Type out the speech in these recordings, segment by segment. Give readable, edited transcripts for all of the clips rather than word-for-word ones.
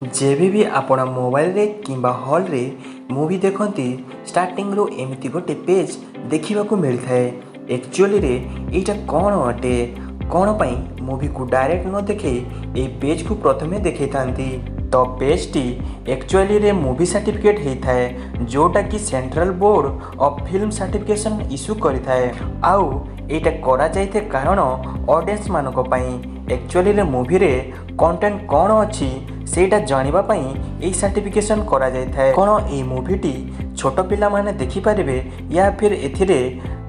जेबे भी आपण मोबाइल रे किंबा हॉल रे मूवी देखती स्टार्टिंग रो एमती गोटे पेज देखा मिलता है। एक्चुअली रे एटा कौन अटे कौन पाई मूवी को डायरेक्ट न देखे ए पेज को प्रथमे देखे थांती। तो पेज टी एक्चुअली रे मूवी सर्टिफिकेट होता है जोटा कि central board of film certification issue करिथाए। आउ एटा करा जाइथे कारण ऑडियंस मानक पई एक्चुअली रे मूवी रे कंटेंट कौन अच्छी सेटा जानिबा पई ए सर्टिफिकेशन करा जाइथाए। कोन ए मूवीटी छोट पिला माने देखि पारिबे या फिर एथिरे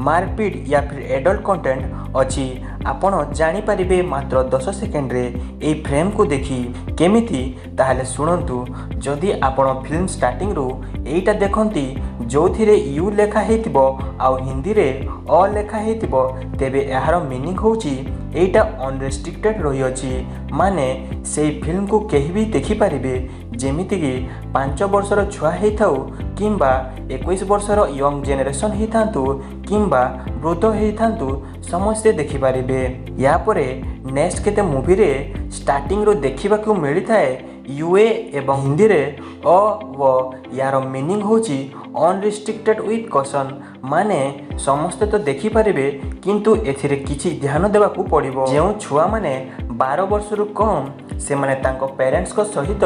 मारपीट या फिर एडल्ट कंटेंट अच्छी आपण जानि पारिबे मात्र 10 सेकेंड रे ए फ्रेम को देखि केमिति। ताहले सुनंतु जदि आपण फिल्म स्टार्टिंग रो एटा देखंती जो थिरे यू लेखा हेतिबो आउ हिंदी रे अ लेखा हेतिबो तेबे एहार मीनिंग होची एटा अनरेस्ट्रिक्टेड रही अछि, माने से फिल्म को केही भी देखि पारिबे जेमिति कि 5 वर्षर छुआ हेथाउ किंबा 21 वर्षर यंग जेनेरेशन हेथांतु किंबा वृद्ध हेथांतु समस्ते देखि पारिबे। या परे नेक्स्ट केते मूवी रे स्टार्टिंग रो देखिबा को मिलता है यूए एवं हिंदी रे अ व यार मीनिंग होची अनरिस्ट्रिक्टेड विथ कॉशन, माने समस्ते तो देखि पारिबे किंतु एथिरे किछि ध्यान देबा को पड़िबो। जेउ छुआ माने 12 वर्ष रु कम से माने तांको पेरेंट्स को सहित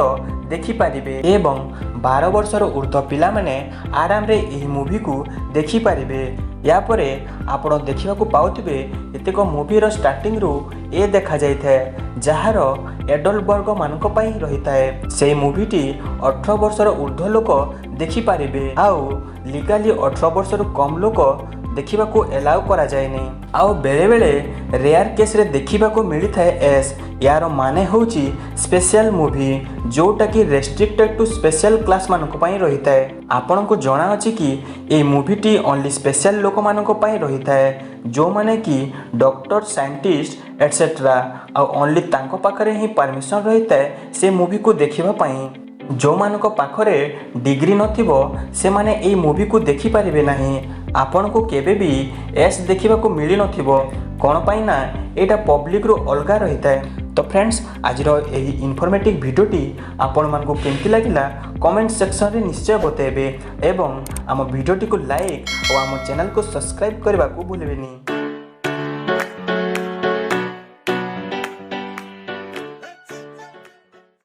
देखि पारिबे एवं 12 वर्षर ऊर्ध्व पिला माने आराम रे एही मूवी को देखि पारिबे। या परे आपण देखिबा को पाउथिबे एतेक मूवी रो स्टार्टिंग रो ए देखा जाइथाए जहार एडल्ट वर्ग मानक पई रहिताए। से मूवीटी 18 वर्षर ऊर्ध्व लोक देखि पारिबे आउ लीगाली 18 वर्षर कम लोक देखिबा को एलाउ करा जाय नै। आउ बेले बेले रेयर केस रे देखिबा को मिलिथाए एस यार माने होची स्पेशल मूवी जोटा कि रेस्ट्रिक्टेड टू स्पेशल क्लास मानक पई रहिताए। आपण को जणा अछि कि ए मूवीटी ओनली स्पेशल लोक मानक पई रहिताए जो माने कि डॉक्टर साइंटिस्ट एटसेट्रा आ ओनली तांको पाखरे ही परमिशन रहिताए से मूवी को देखिबा पई। जो मानक पाखरे डिग्री नथिबो से माने ए मूवी को देखि पारिबे नाही। आपण को केबे भी एस देखिबा को मिली नथिबो कोन पाई ना एटा पब्लिक रो अलगा रहिताए। तो फ्रेंड्स आज यही इनफॉर्मेटिव वीडियोटी आपण मानकु केमति लागिला कमेंट सेक्शन रे निश्चय बतेबे एवं आम वीडियोटी को लाइक और आम चैनल को सब्सक्राइब करबा को भूलबेनी।